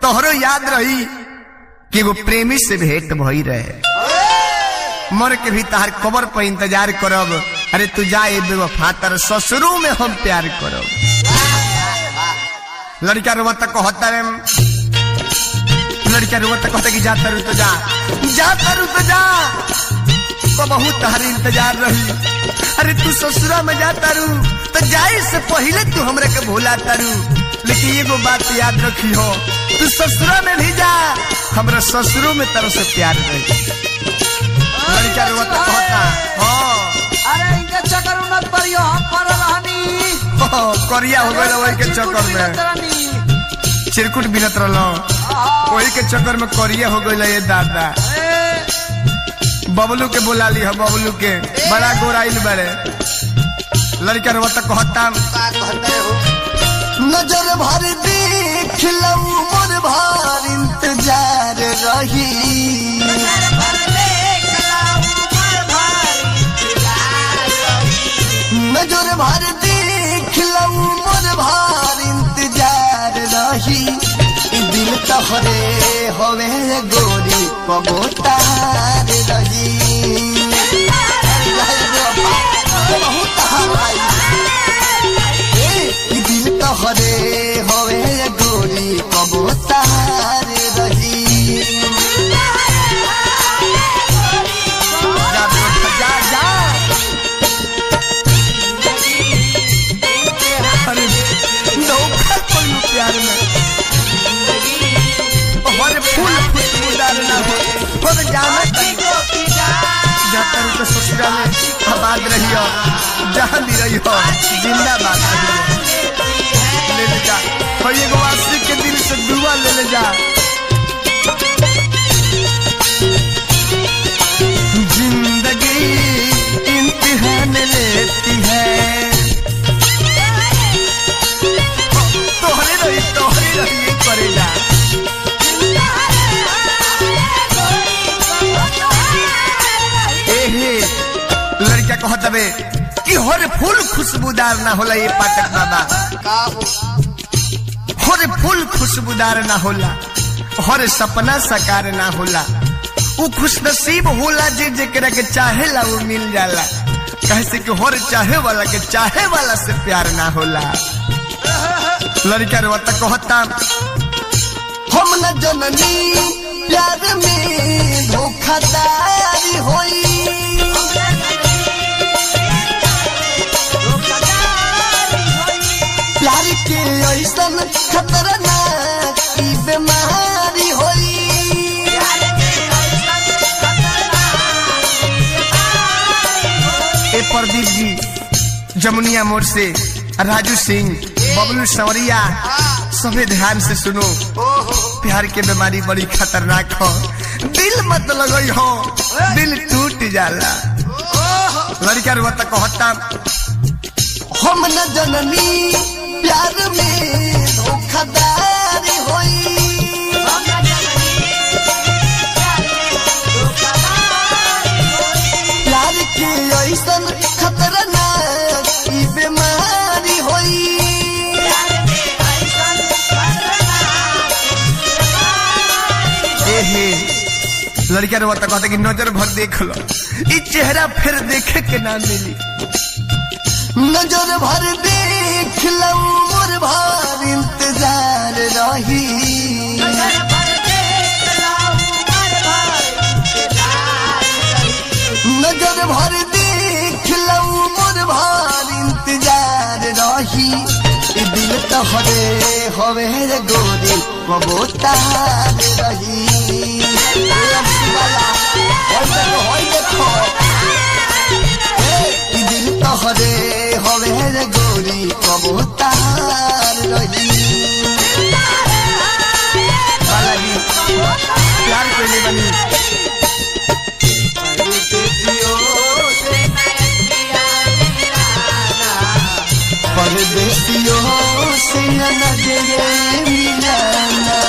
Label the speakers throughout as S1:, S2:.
S1: तोहरो याद रही कि वो प्रेमी से भेंट भई रहे, मर के भी तार कबर पर इंतजार करब। अरे तू जाए बेवफा, तर ससुरों में हम प्यार करब। लड़का रोवत कहता रे, लड़का रोवत कहता कि जाता रू तो जा, जाता रू तो जा, तो बहुत तार इंतजार रही। अरे तू ससुरा में जाता रू तो जाए से पहले तू हमरे के भूला तारू, लेकिन एगो बात याद रखी हो, तू ससुरा में भी जा, हमरा ससुरों में तरह से प्यार रही। लड़का रोवत कहता हाँ,
S2: अरे इनके चक्कर में मत पड़ियो, हम पड़ल हनी।
S1: करिया हो गए वही के चक्कर में चिरकुट बिनत रहलो, वही के चक्कर में करिया हो गए। ये दादा बबलू के बुला ली हो, बबलू के बड़ा गोराइल बड़े। लड़का रोवत कहता नजर भर देख लऊ मोर भार इंतजार रही, नजर भर देख लऊ मोर भार इंतजार रही। दिल तोहरे होवे गोरी कबूतर रही, दिल तोहरे होवे गोरी कबूतर रही। जा जा अरे धोखा कोई प्यार में हमारे फूल खुशबूदार ना हो, खुद जाना जाता तो ससुरा में आबाद रही हो, जहाँ भी रही हो जिंदाबाद रही हो। ले ले जा और ये वासी के दिल से दुआ ले ले जा। जिंदगी इम्तिहान लेती है, तोहरे रही करेगा। लड़का कहता बे कि हर फूल खुशबूदार ना होला, ये पाठक बाबा हर फूल खुशबूदार ना होला, हर सपना साकार ना होला। वो खुशनसीब होला जेकरा के चाहेला वो मिल जाला, कैसे कि हर चाहे वाला के चाहे वाला से प्यार ना होला। लड़का रोता कहता हम न जननी प्यार में धोखादारी होई, प्यार के ऐसन खतरनाक की बीमारी होई। ए प्रदीप जी जमुनिया मोड़ से, राजू सिंह, बबलू संवरिया, सभी ध्यान से सुनो, प्यार के बीमारी बड़ी खतरनाक हो, दिल मत लगई हो, दिल टूट जाला। लड़का रोता कहता हम न जननी प्यार में धोखादारी होई, प्यार के ऐसन खतरनाक की बीमारी होई। लड़का रोता कहता कि नजर भर देख लो, इस चेहरा फिर देखे के ना मिली। नजर भर देख लो मोर भार इंतजार रही, नजर भर देख लो मोर भार इंतजार रही। दिल तोहरे होवे गोरी कबूतर रही। दिल तोहरे होवे गोरी कबूतर रही। प्यार कोई बनी परदेसियों से नजरे मिलाना।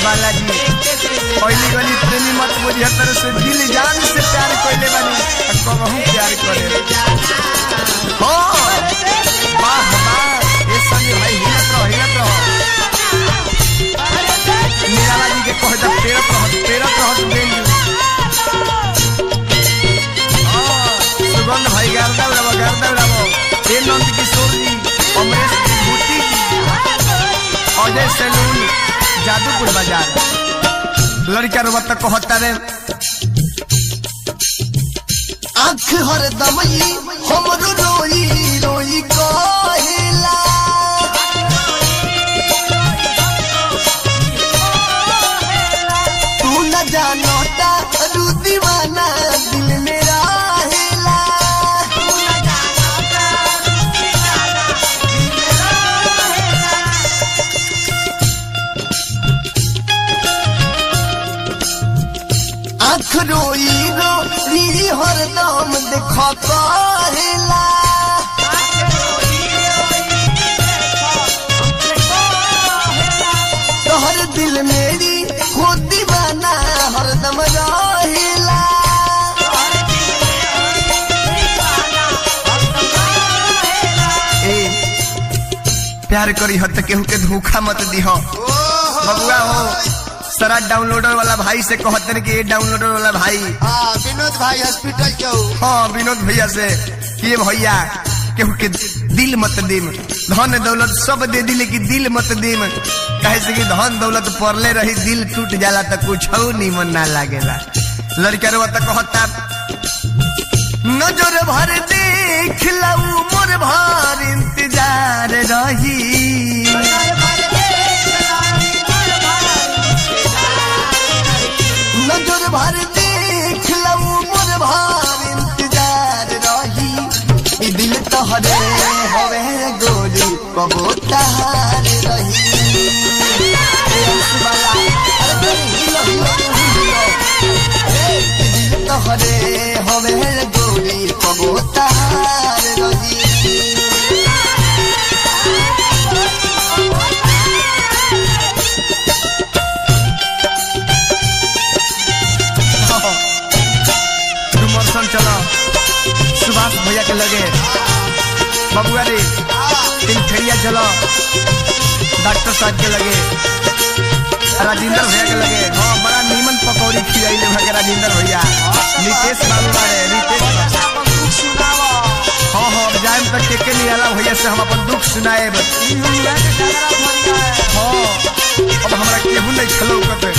S1: बालाजी पहली गली प्रेमी मत बुझिया, तरह से दिल जान से प्यार कोइले बानी, कबहू प्यार करे। हो वाह वाह, ये संग भाई हिलत रहो। अजय सैलून जादूपुर बाजार। लड़का रोवत कहता रे आँख हर दमई हमरो रोई रोई कहेला तू न जानता रू दीवाना दिल मेरा हेला आँख रोई रोई हरदम देखो कहेला तोहर दिल मेरी खुद दीवाना हरदम रहेला प्यार करी हत केहू के धोखा मत दिहो बबुआ हो। सारा डाउनलोडर वाला भाई से कहते कि ये डाउनलोडर वाला भाई
S3: विनोद भाई हॉस्पिटल जाओ।
S1: हाँ विनोद भैया से कि भैया केहू के दिल मत दिम धन दौलत सब दे दी लेकिन दिल मत दिम कहे से कि धन दौलत पड़ले रही दिल टूट जाला तो कुछ निमन ना लागेला। लड़का रो कहता नजर भर देख लऊ मोर भर इंतजार रही नजर भर देख लऊ मोर भर इंतजार रही दिल तोहरे हवे गोरी कबो तहार रही दिल तोहरे हवे गोरी कबो तहार रही चलो सुभाष भैया के लगे बबुआ रे तीन फेरिया चलो डॉक्टर साहब के लगे राजेंद्र भैया के लगे हाँ बड़ा नीमन पकौड़ी खिलाइले भैया राजेंद्र भैया नितेश बाबू बारे नितेश हाँ हाँ अब जाए तक टेके निराला भैया से हम अपन दुख सुनाए हाँ अब हमारा केहू नहीं खलो पाठक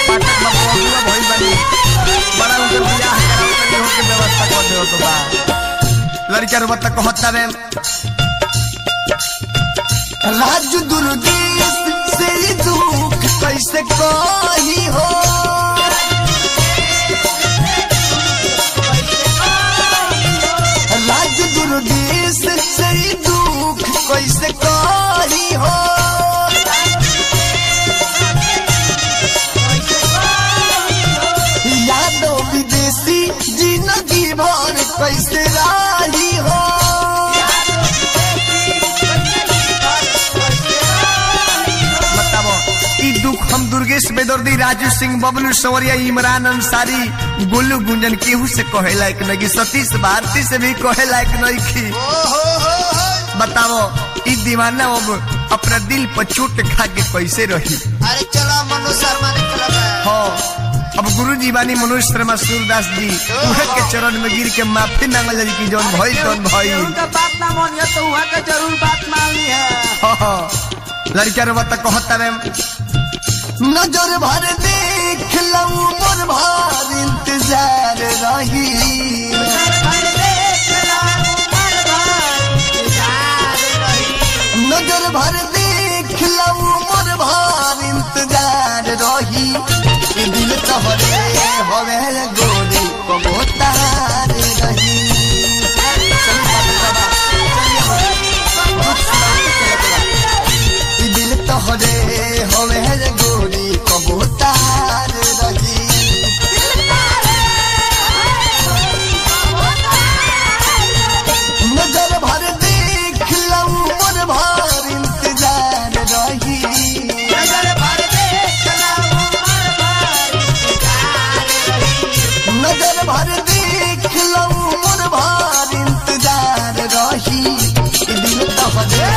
S1: बाबू भई बनी बड़ा उनके बियाह के व्यवस्था कर दे तो बा। लड़का रोवत कहता रे राज दुर्देश से दुख कैसे कही हो राज दुर्देश से दुख कैसे कही हो यादों विदेशी जिंदगी भर कैसे राही हो बताओ ई दुख हम दुर्गेश बेदर्दी राजू सिंह बबलू सवरिया इमरान अंसारी गोलू गुंजन केहू से कहे लायक नहीं सतीश भारती से भी कहे लायक नहीं बताओ ई दीवाना अब अपना दिल पर चोट खा के कैसे रही।
S3: अरे चलो मनोज शर्मा ने क्लब है
S1: हाँ अब गुरु जी बानी मनोज शर्मा सूरदास जी उहे के चरण में गिर के माफी मांगल की जौन भई तौन भई
S2: उनका बात ना मानिए तो वहाँ के जरूर बात मांगी है।
S1: हाँ लड़का रो कहता रे नजर भर देख लऊ मोर भर इंतजार रही नजर भर देख लऊ मोर भर इंतजार रही दिल तोहरे हवे गोरी कबो तहार रही दिल तोहरे हवे गोरी कबो तहार रही नजर भर देख लऊ मोर भर इंतजार रही नजर भर देख लऊ मोर भर इंतजार रही दिल तोहरे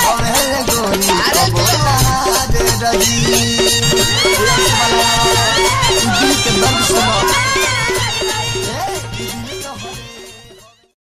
S1: हवे गोरी कबो तहार रही